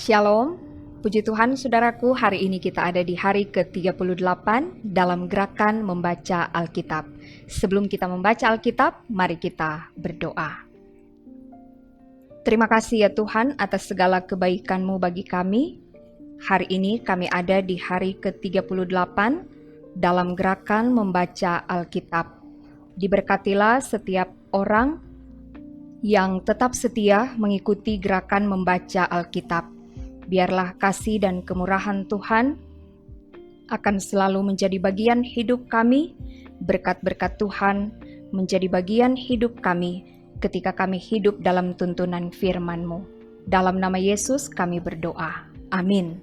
Shalom, puji Tuhan saudaraku, hari ini kita ada di hari ke-38 dalam gerakan membaca Alkitab. Sebelum kita membaca Alkitab, mari kita berdoa. Terima kasih ya Tuhan atas segala kebaikan-Mu bagi kami. Hari ini kami ada di hari ke-38 dalam gerakan membaca Alkitab. Diberkatilah setiap orang yang tetap setia mengikuti gerakan membaca Alkitab. Biarlah kasih dan kemurahan Tuhan akan selalu menjadi bagian hidup kami, berkat-berkat Tuhan menjadi bagian hidup kami ketika kami hidup dalam tuntunan firman-Mu. Dalam nama Yesus kami berdoa. Amin.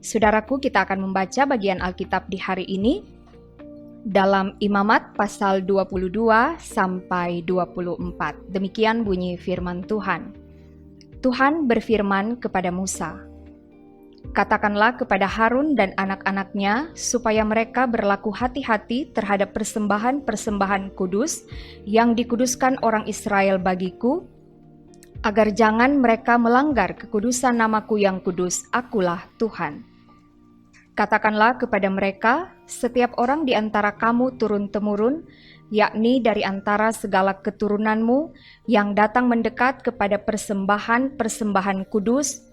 Saudaraku, kita akan membaca bagian Alkitab di hari ini dalam Imamat pasal 22 sampai 24. Demikian bunyi firman Tuhan. Tuhan berfirman kepada Musa, "Katakanlah kepada Harun dan anak-anaknya supaya mereka berlaku hati-hati terhadap persembahan-persembahan kudus yang dikuduskan orang Israel bagiku, agar jangan mereka melanggar kekudusan namaku yang kudus. Akulah Tuhan. Katakanlah kepada mereka, setiap orang di antara kamu turun-temurun, yakni dari antara segala keturunanmu yang datang mendekat kepada persembahan-persembahan kudus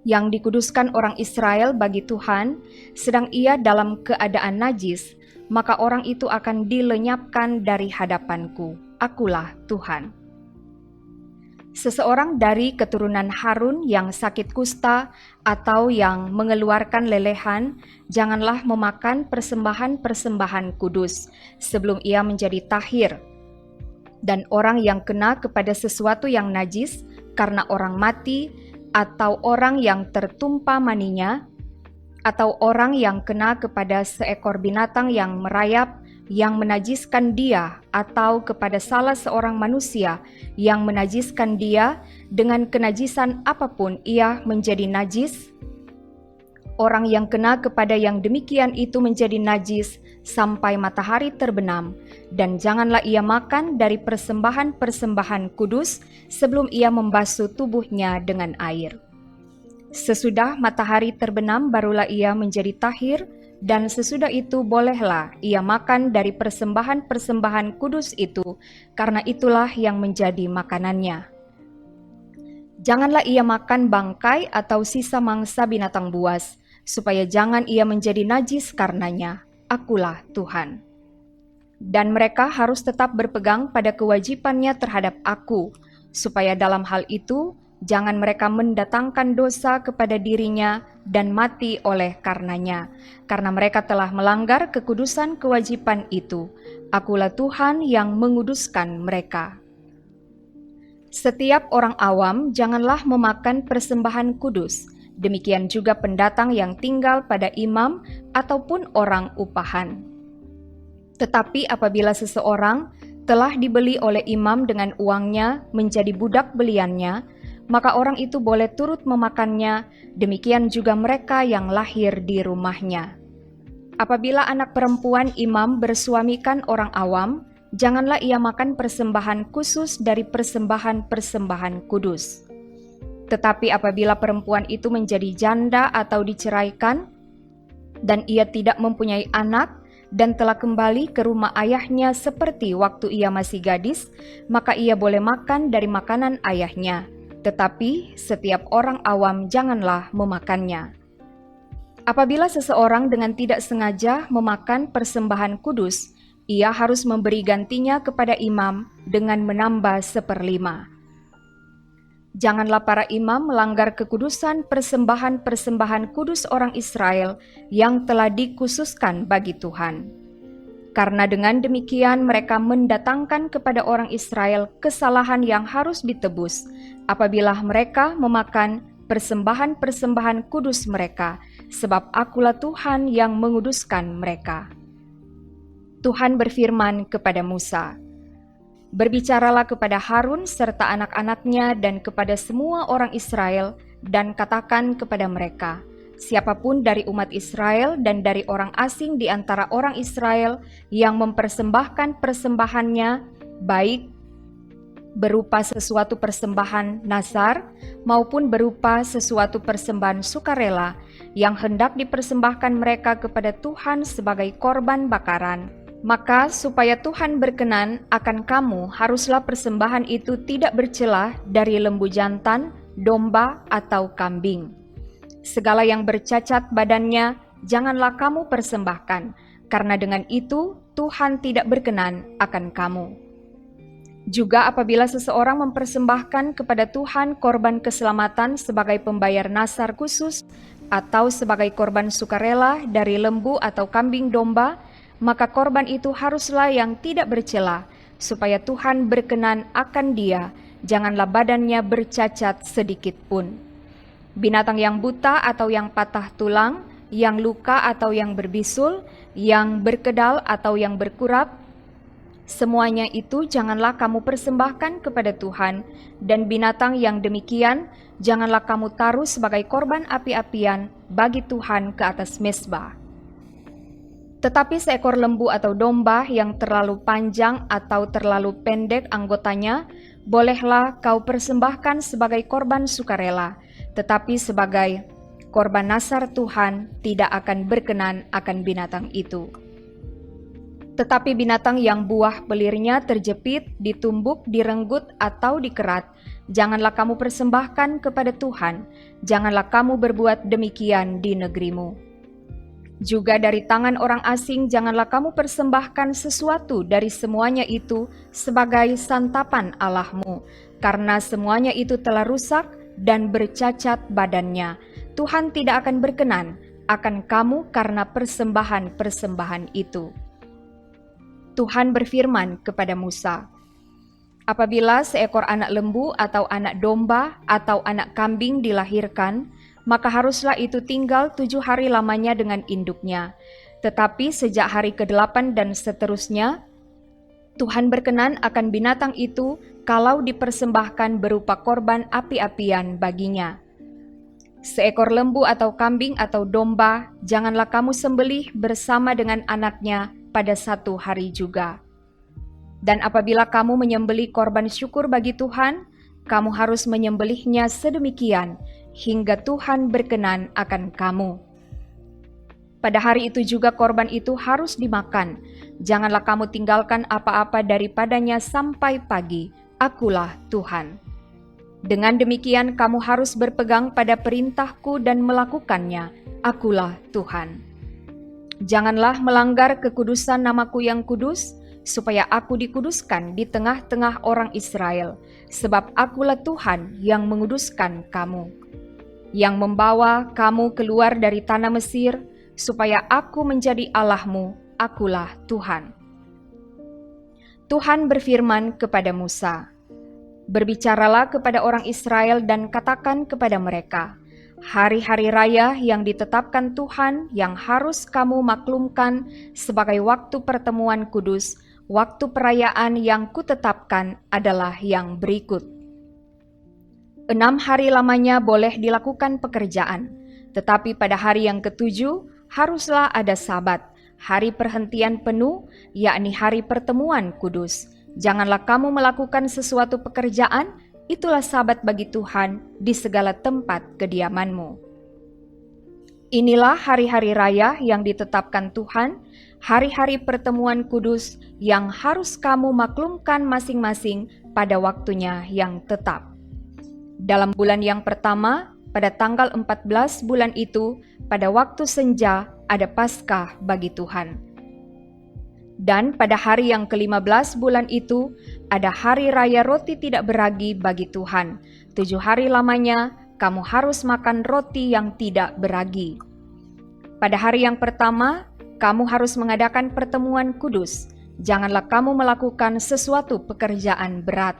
yang dikuduskan orang Israel bagi Tuhan, sedang ia dalam keadaan najis, maka orang itu akan dilenyapkan dari hadapanku. Akulah Tuhan. Seseorang dari keturunan Harun yang sakit kusta atau yang mengeluarkan lelehan, janganlah memakan persembahan-persembahan kudus sebelum ia menjadi tahir. Dan orang yang kena kepada sesuatu yang najis karena orang mati, atau orang yang tertumpah maninya, atau orang yang kena kepada seekor binatang yang merayap, yang menajiskan dia, atau kepada salah seorang manusia yang menajiskan dia, dengan kenajisan apapun ia menjadi najis. Orang yang kena kepada yang demikian itu menjadi najis sampai matahari terbenam, dan janganlah ia makan dari persembahan-persembahan kudus sebelum ia membasuh tubuhnya dengan air. Sesudah matahari terbenam barulah ia menjadi tahir, dan sesudah itu bolehlah ia makan dari persembahan-persembahan kudus itu, karena itulah yang menjadi makanannya. Janganlah ia makan bangkai atau sisa mangsa binatang buas, supaya jangan ia menjadi najis karenanya. Akulah Tuhan. Dan mereka harus tetap berpegang pada kewajibannya terhadap Aku, supaya dalam hal itu jangan mereka mendatangkan dosa kepada dirinya dan mati oleh karenanya, karena mereka telah melanggar kekudusan kewajiban itu. Akulah Tuhan yang menguduskan mereka. Setiap orang awam janganlah memakan persembahan kudus, demikian juga pendatang yang tinggal pada imam ataupun orang upahan. Tetapi apabila seseorang telah dibeli oleh imam dengan uangnya menjadi budak beliannya, maka orang itu boleh turut memakannya, demikian juga mereka yang lahir di rumahnya. Apabila anak perempuan imam bersuamikan orang awam, janganlah ia makan persembahan khusus dari persembahan-persembahan kudus. Tetapi apabila perempuan itu menjadi janda atau diceraikan, dan ia tidak mempunyai anak, dan telah kembali ke rumah ayahnya seperti waktu ia masih gadis, maka ia boleh makan dari makanan ayahnya. Tetapi setiap orang awam janganlah memakannya. Apabila seseorang dengan tidak sengaja memakan persembahan kudus, ia harus memberi gantinya kepada imam dengan menambah 1/5. Janganlah para imam melanggar kekudusan persembahan-persembahan kudus orang Israel yang telah dikhususkan bagi Tuhan. Karena dengan demikian mereka mendatangkan kepada orang Israel kesalahan yang harus ditebus apabila mereka memakan persembahan-persembahan kudus mereka, sebab Akulah Tuhan yang menguduskan mereka. Tuhan berfirman kepada Musa, "Berbicaralah kepada Harun serta anak-anaknya dan kepada semua orang Israel, dan katakan kepada mereka, Siapapun dari umat Israel dan dari orang asing di antara orang Israel yang mempersembahkan persembahannya, baik berupa sesuatu persembahan nazar maupun berupa sesuatu persembahan sukarela yang hendak dipersembahkan mereka kepada Tuhan sebagai korban bakaran, maka supaya Tuhan berkenan akan kamu, haruslah persembahan itu tidak bercelah dari lembu jantan, domba, atau kambing. Segala yang bercacat badannya janganlah kamu persembahkan, karena dengan itu Tuhan tidak berkenan akan kamu. Juga apabila seseorang mempersembahkan kepada Tuhan korban keselamatan sebagai pembayar nazar khusus atau sebagai korban sukarela dari lembu atau kambing domba, maka korban itu haruslah yang tidak bercela, supaya Tuhan berkenan akan dia, janganlah badannya bercacat sedikit pun. Binatang yang buta atau yang patah tulang, yang luka atau yang berbisul, yang berkedal atau yang berkurap, semuanya itu janganlah kamu persembahkan kepada Tuhan, dan binatang yang demikian janganlah kamu taruh sebagai korban api-apian bagi Tuhan ke atas mezbah. Tetapi seekor lembu atau domba yang terlalu panjang atau terlalu pendek anggotanya, bolehlah kau persembahkan sebagai korban sukarela, tetapi sebagai korban nazar Tuhan tidak akan berkenan akan binatang itu. Tetapi binatang yang buah belirnya terjepit, ditumbuk, direnggut, atau dikerat, janganlah kamu persembahkan kepada Tuhan, janganlah kamu berbuat demikian di negerimu. Juga dari tangan orang asing janganlah kamu persembahkan sesuatu dari semuanya itu sebagai santapan Allahmu, karena semuanya itu telah rusak dan bercacat badannya. Tuhan tidak akan berkenan akan kamu karena persembahan-persembahan itu. Tuhan berfirman kepada Musa, apabila seekor anak lembu atau anak domba atau anak kambing dilahirkan, maka haruslah itu tinggal 7 hari lamanya dengan induknya. Tetapi sejak hari ke-8 dan seterusnya, Tuhan berkenan akan binatang itu kalau dipersembahkan berupa korban api-apian baginya. Seekor lembu atau kambing atau domba, janganlah kamu sembelih bersama dengan anaknya pada 1 hari juga. Dan apabila kamu menyembelih korban syukur bagi Tuhan, kamu harus menyembelihnya sedemikian hingga Tuhan berkenan akan kamu. Pada hari itu juga korban itu harus dimakan. Janganlah kamu tinggalkan apa-apa daripadanya sampai pagi. Akulah Tuhan. Dengan demikian kamu harus berpegang pada perintahku dan melakukannya. Akulah Tuhan. Janganlah melanggar kekudusan namaku yang kudus, supaya aku dikuduskan di tengah-tengah orang Israel, sebab akulah Tuhan yang menguduskan kamu, yang membawa kamu keluar dari tanah Mesir, supaya aku menjadi Allahmu, akulah Tuhan. Tuhan berfirman kepada Musa, berbicaralah kepada orang Israel dan katakan kepada mereka, hari-hari raya yang ditetapkan Tuhan yang harus kamu maklumkan sebagai waktu pertemuan kudus, waktu perayaan yang kutetapkan adalah yang berikut. 6 hari lamanya boleh dilakukan pekerjaan, tetapi pada hari yang ke-7 haruslah ada Sabat, hari perhentian penuh, yakni hari pertemuan kudus. Janganlah kamu melakukan sesuatu pekerjaan, itulah Sabat bagi Tuhan di segala tempat kediamanmu. Inilah hari-hari raya yang ditetapkan Tuhan, hari-hari pertemuan kudus yang harus kamu maklumkan masing-masing pada waktunya yang tetap. Dalam bulan yang pertama, pada tanggal 14 bulan itu, pada waktu senja ada Paskah bagi Tuhan. Dan pada hari yang ke-15 bulan itu, ada hari raya roti tidak beragi bagi Tuhan. 7 hari lamanya, kamu harus makan roti yang tidak beragi. Pada hari yang pertama, kamu harus mengadakan pertemuan kudus. Janganlah kamu melakukan sesuatu pekerjaan berat.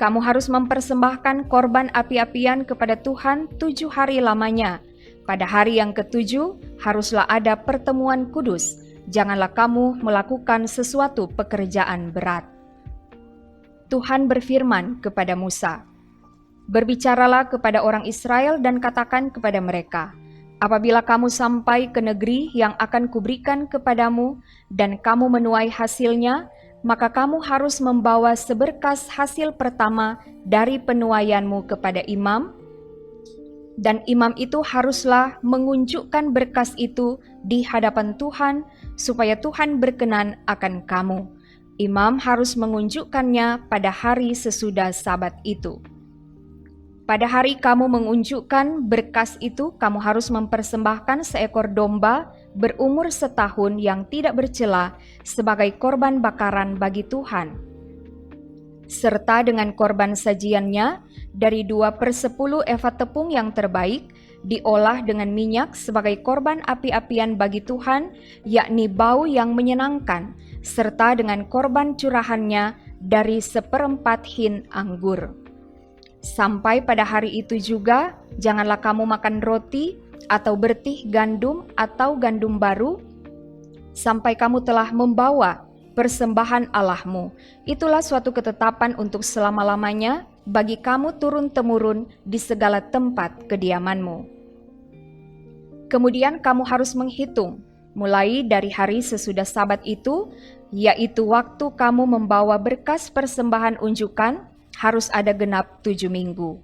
Kamu harus mempersembahkan korban api-apian kepada Tuhan 7 hari lamanya. Pada hari yang ke-7, haruslah ada pertemuan kudus. Janganlah kamu melakukan sesuatu pekerjaan berat. Tuhan berfirman kepada Musa, berbicaralah kepada orang Israel dan katakan kepada mereka, Apabila kamu sampai ke negeri yang akan kuberikan kepadamu dan kamu menuai hasilnya, maka kamu harus membawa seberkas hasil pertama dari penuaianmu kepada imam, dan imam itu haruslah mengunjukkan berkas itu di hadapan Tuhan, supaya Tuhan berkenan akan kamu. Imam harus mengunjukkannya pada hari sesudah Sabat itu. Pada hari kamu mengunjukkan berkas itu, kamu harus mempersembahkan seekor domba berumur setahun yang tidak bercela sebagai korban bakaran bagi Tuhan, serta dengan korban sajiannya dari 2/10 eva tepung yang terbaik, diolah dengan minyak sebagai korban api-apian bagi Tuhan, yakni bau yang menyenangkan, serta dengan korban curahannya dari 1/4 hin anggur. Sampai pada hari itu juga, janganlah kamu makan roti atau bertih gandum atau gandum baru, sampai kamu telah membawa persembahan Allahmu. Itulah suatu ketetapan untuk selama-lamanya bagi kamu turun-temurun di segala tempat kediamanmu. Kemudian kamu harus menghitung, mulai dari hari sesudah Sabat itu, yaitu waktu kamu membawa berkas persembahan unjukan, harus ada genap 7 minggu.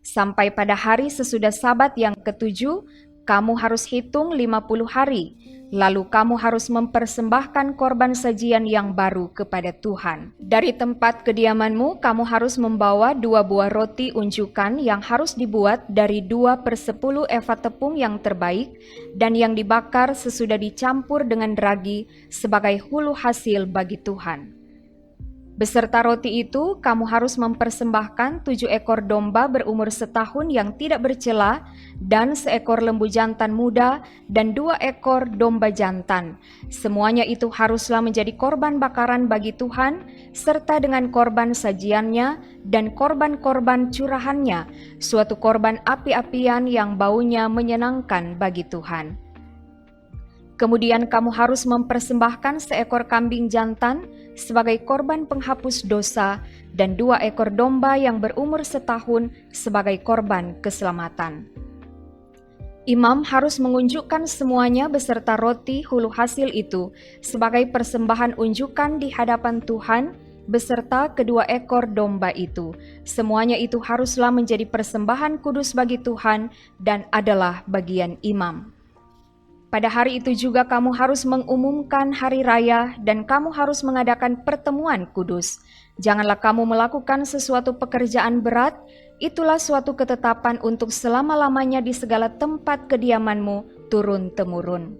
Sampai pada hari sesudah Sabat yang ke-7, kamu harus hitung 50 hari, lalu kamu harus mempersembahkan korban sajian yang baru kepada Tuhan. Dari tempat kediamanmu, kamu harus membawa 2 buah roti unjukan yang harus dibuat dari 2/10 eva tepung yang terbaik, dan yang dibakar sesudah dicampur dengan ragi sebagai hulu hasil bagi Tuhan. Beserta roti itu, kamu harus mempersembahkan 7 ekor domba berumur setahun yang tidak bercela, dan seekor lembu jantan muda, dan 2 ekor domba jantan. Semuanya itu haruslah menjadi korban bakaran bagi Tuhan, serta dengan korban sajiannya dan korban-korban curahannya, suatu korban api-apian yang baunya menyenangkan bagi Tuhan. Kemudian kamu harus mempersembahkan seekor kambing jantan sebagai korban penghapus dosa dan 2 ekor domba yang berumur setahun sebagai korban keselamatan. Imam harus mengunjukkan semuanya beserta roti hulu hasil itu sebagai persembahan unjukan di hadapan Tuhan beserta kedua ekor domba itu. Semuanya itu haruslah menjadi persembahan kudus bagi Tuhan dan adalah bagian imam. Pada hari itu juga kamu harus mengumumkan hari raya dan kamu harus mengadakan pertemuan kudus. Janganlah kamu melakukan sesuatu pekerjaan berat, itulah suatu ketetapan untuk selama-lamanya di segala tempat kediamanmu turun-temurun.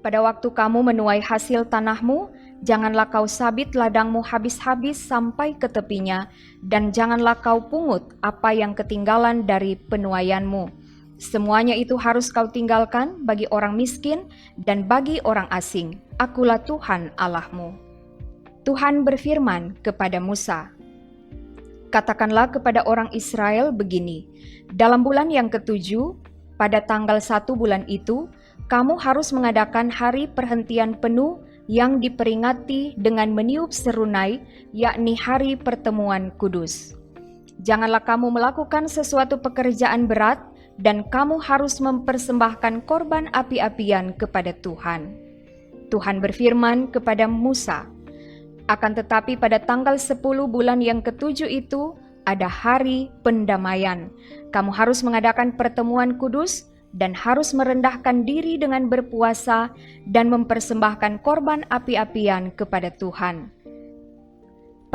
Pada waktu kamu menuai hasil tanahmu, janganlah kau sabit ladangmu habis-habis sampai ke tepinya, dan janganlah kau pungut apa yang ketinggalan dari penuaianmu. Semuanya itu harus kau tinggalkan bagi orang miskin dan bagi orang asing. Akulah Tuhan Allahmu. Tuhan berfirman kepada Musa, katakanlah kepada orang Israel begini, dalam bulan yang ke-7, pada tanggal 1 bulan itu, kamu harus mengadakan hari perhentian penuh yang diperingati dengan meniup serunai, yakni hari pertemuan kudus. Janganlah kamu melakukan sesuatu pekerjaan berat, dan kamu harus mempersembahkan korban api-apian kepada Tuhan. Tuhan berfirman kepada Musa, akan tetapi pada tanggal 10 bulan yang ke-7 itu ada hari pendamaian. Kamu harus mengadakan pertemuan kudus dan harus merendahkan diri dengan berpuasa dan mempersembahkan korban api-apian kepada Tuhan.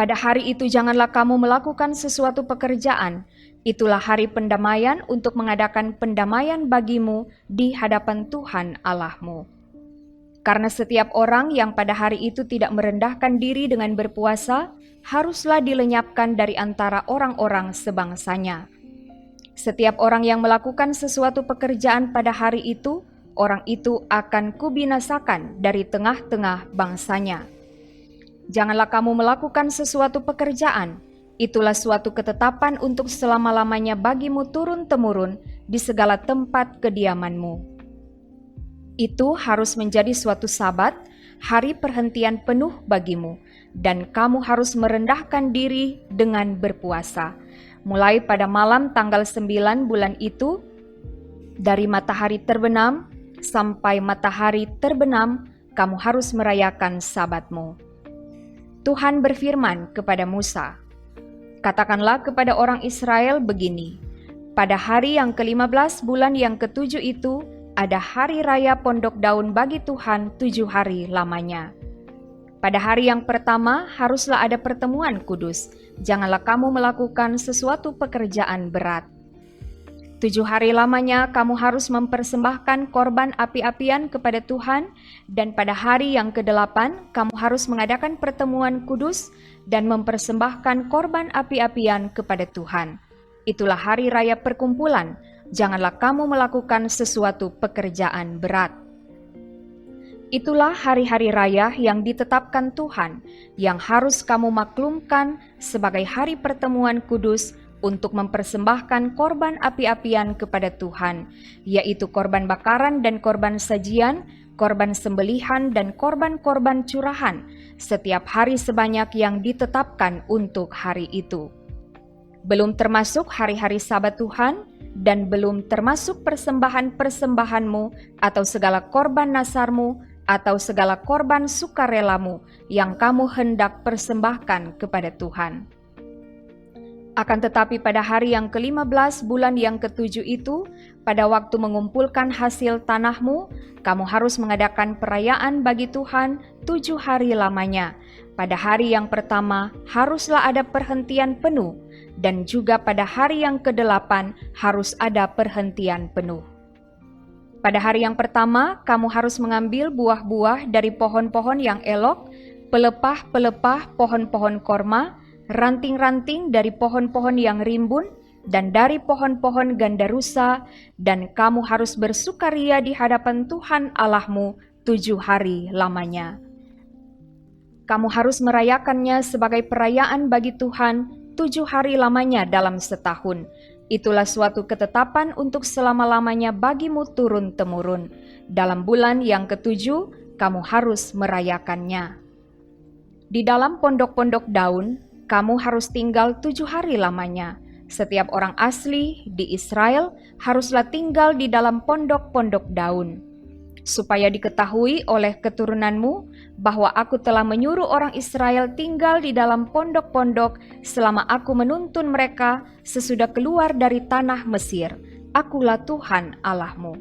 Pada hari itu janganlah kamu melakukan sesuatu pekerjaan. Itulah hari pendamaian untuk mengadakan pendamaian bagimu di hadapan Tuhan Allahmu. Karena setiap orang yang pada hari itu tidak merendahkan diri dengan berpuasa, haruslah dilenyapkan dari antara orang-orang sebangsanya. Setiap orang yang melakukan sesuatu pekerjaan pada hari itu, orang itu akan kubinasakan dari tengah-tengah bangsanya. Janganlah kamu melakukan sesuatu pekerjaan. Itulah suatu ketetapan untuk selama-lamanya bagimu turun-temurun di segala tempat kediamanmu. Itu harus menjadi suatu sabat, hari perhentian penuh bagimu, dan kamu harus merendahkan diri dengan berpuasa. Mulai pada malam tanggal 9 bulan itu, Dari matahari terbenam sampai matahari terbenam, kamu harus merayakan Sabatmu. Tuhan berfirman kepada Musa, "Katakanlah kepada orang Israel begini, pada hari yang ke-15 bulan yang ke-7 itu, ada hari raya pondok daun bagi Tuhan 7 hari lamanya. Pada hari yang pertama haruslah ada pertemuan kudus, janganlah kamu melakukan sesuatu pekerjaan berat. 7 hari lamanya kamu harus mempersembahkan korban api-apian kepada Tuhan, dan pada hari yang ke-8 kamu harus mengadakan pertemuan kudus dan mempersembahkan korban api-apian kepada Tuhan. Itulah hari raya perkumpulan, janganlah kamu melakukan sesuatu pekerjaan berat. Itulah hari-hari raya yang ditetapkan Tuhan, yang harus kamu maklumkan sebagai hari pertemuan kudus untuk mempersembahkan korban api-apian kepada Tuhan, yaitu korban bakaran dan korban sajian, korban sembelihan dan korban-korban curahan, setiap hari sebanyak yang ditetapkan untuk hari itu. Belum termasuk hari-hari Sabat Tuhan, dan belum termasuk persembahan-persembahanmu atau segala korban nasarmu atau segala korban sukarelamu yang kamu hendak persembahkan kepada Tuhan. Akan tetapi pada hari yang ke-15 bulan yang ke-7 itu, pada waktu mengumpulkan hasil tanahmu, kamu harus mengadakan perayaan bagi Tuhan 7 hari lamanya. Pada hari yang pertama haruslah ada perhentian penuh, dan juga pada hari yang ke-8 harus ada perhentian penuh. Pada hari yang pertama, kamu harus mengambil buah-buah dari pohon-pohon yang elok, pelepah-pelepah pohon-pohon korma, ranting-ranting dari pohon-pohon yang rimbun, dan dari pohon-pohon gandarusa, dan kamu harus bersukaria di hadapan Tuhan Allahmu 7 hari lamanya. Kamu harus merayakannya sebagai perayaan bagi Tuhan 7 hari lamanya dalam setahun. Itulah suatu ketetapan untuk selama-lamanya bagimu turun-temurun. Dalam bulan yang ke-7, kamu harus merayakannya. Di dalam pondok-pondok daun, kamu harus tinggal 7 hari lamanya. Setiap orang asli di Israel haruslah tinggal di dalam pondok-pondok daun. Supaya diketahui oleh keturunanmu bahwa aku telah menyuruh orang Israel tinggal di dalam pondok-pondok selama aku menuntun mereka sesudah keluar dari tanah Mesir. Akulah Tuhan Allahmu.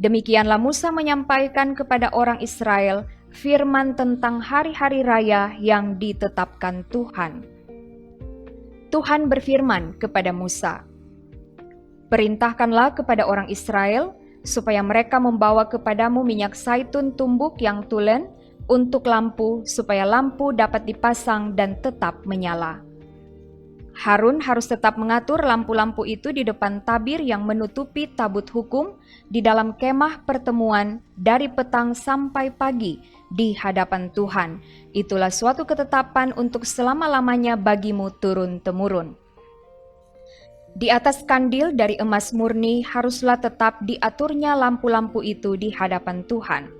Demikianlah Musa menyampaikan kepada orang Israel firman tentang hari-hari raya yang ditetapkan Tuhan. Tuhan berfirman kepada Musa, "Perintahkanlah kepada orang Israel supaya mereka membawa kepadamu minyak zaitun tumbuk yang tulen untuk lampu, supaya lampu dapat dipasang dan tetap menyala. Harun harus tetap mengatur lampu-lampu itu di depan tabir yang menutupi tabut hukum di dalam kemah pertemuan dari petang sampai pagi di hadapan Tuhan. Itulah suatu ketetapan untuk selama-lamanya bagimu turun-temurun. Di atas kandil dari emas murni haruslah tetap diaturnya lampu-lampu itu di hadapan Tuhan.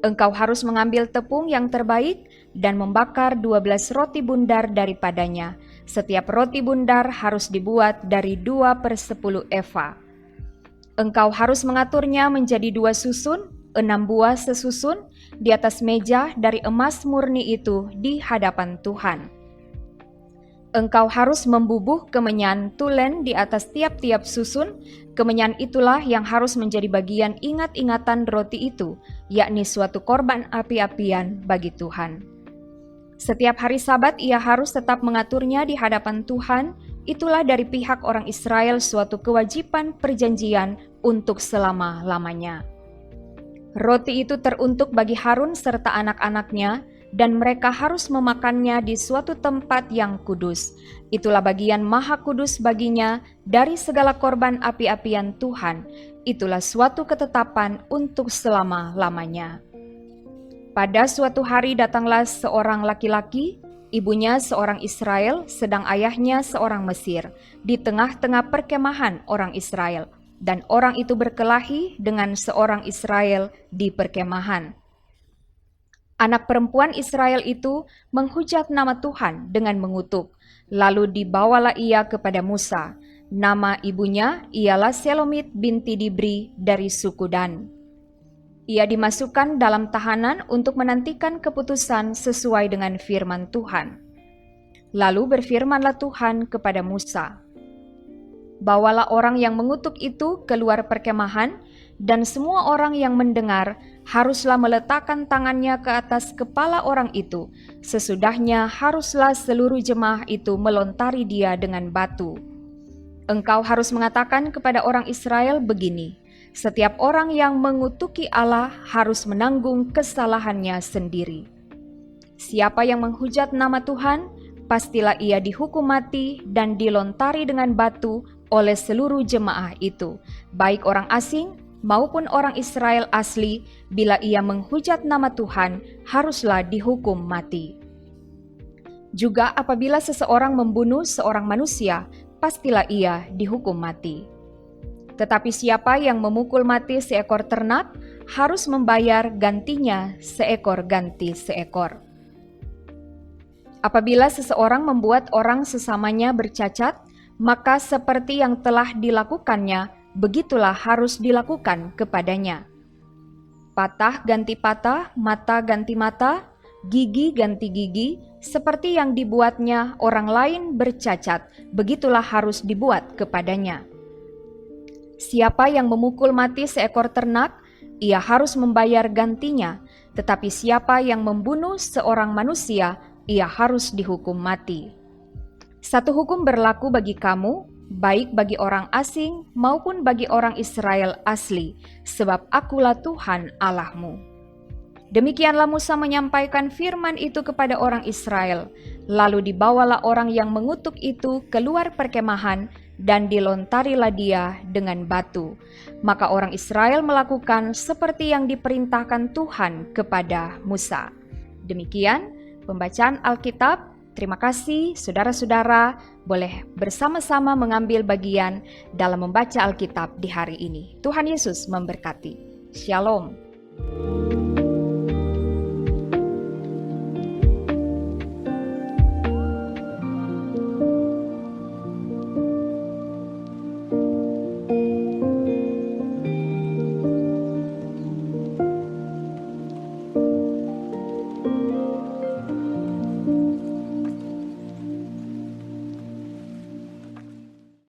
Engkau harus mengambil tepung yang terbaik dan membakar 12 roti bundar daripadanya. Setiap roti bundar harus dibuat dari 2/10 eva. Engkau harus mengaturnya menjadi 2 susun, 6 buah sesusun, di atas meja dari emas murni itu di hadapan Tuhan. Engkau harus membubuh kemenyan tulen di atas tiap-tiap susun. Kemenyan itulah yang harus menjadi bagian ingat-ingatan roti itu, yakni suatu korban api-apian bagi Tuhan. Setiap hari Sabat ia harus tetap mengaturnya di hadapan Tuhan. Itulah dari pihak orang Israel suatu kewajiban perjanjian untuk selama-lamanya. Roti itu teruntuk bagi Harun serta anak-anaknya, dan mereka harus memakannya di suatu tempat yang kudus. Itulah bagian maha kudus baginya dari segala korban api-apian Tuhan. Itulah suatu ketetapan untuk selama-lamanya. Pada suatu hari datanglah seorang laki-laki, ibunya seorang Israel, sedang ayahnya seorang Mesir, di tengah-tengah perkemahan orang Israel, dan orang itu berkelahi dengan seorang Israel di perkemahan. Anak perempuan Israel itu menghujat nama Tuhan dengan mengutuk. Lalu dibawalah ia kepada Musa. Nama ibunya ialah Selomit binti Dibri dari suku Dan. Ia dimasukkan dalam tahanan untuk menantikan keputusan sesuai dengan firman Tuhan. Lalu berfirmanlah Tuhan kepada Musa, "Bawalah orang yang mengutuk itu keluar perkemahan, dan semua orang yang mendengar haruslah meletakkan tangannya ke atas kepala orang itu. Sesudahnya haruslah seluruh jemaah itu melontari dia dengan batu. Engkau harus mengatakan kepada orang Israel begini, setiap orang yang mengutuki Allah harus menanggung kesalahannya sendiri. Siapa yang menghujat nama Tuhan, pastilah ia dihukum mati dan dilontari dengan batu oleh seluruh jemaah itu, baik orang asing maupun orang Israel asli. Bila ia menghujat nama Tuhan, haruslah dihukum mati. Juga apabila seseorang membunuh seorang manusia, pastilah ia dihukum mati. Tetapi siapa yang memukul mati seekor ternak, harus membayar gantinya seekor ganti seekor. Apabila seseorang membuat orang sesamanya bercacat, maka seperti yang telah dilakukannya, begitulah harus dilakukan kepadanya. Patah ganti patah, mata ganti mata, gigi ganti gigi, seperti yang dibuatnya orang lain bercacat, begitulah harus dibuat kepadanya. Siapa yang memukul mati seekor ternak, ia harus membayar gantinya, tetapi siapa yang membunuh seorang manusia, ia harus dihukum mati. Satu hukum berlaku bagi kamu, baik bagi orang asing maupun bagi orang Israel asli, sebab Akulah Tuhan Allahmu." Demikianlah Musa menyampaikan firman itu kepada orang Israel. Lalu dibawalah orang yang mengutuk itu keluar perkemahan, dan dilontarilah dia dengan batu. Maka orang Israel melakukan seperti yang diperintahkan Tuhan kepada Musa. Demikian pembacaan Alkitab. Terima kasih saudara-saudara boleh bersama-sama mengambil bagian dalam membaca Alkitab di hari ini. Tuhan Yesus memberkati. Shalom.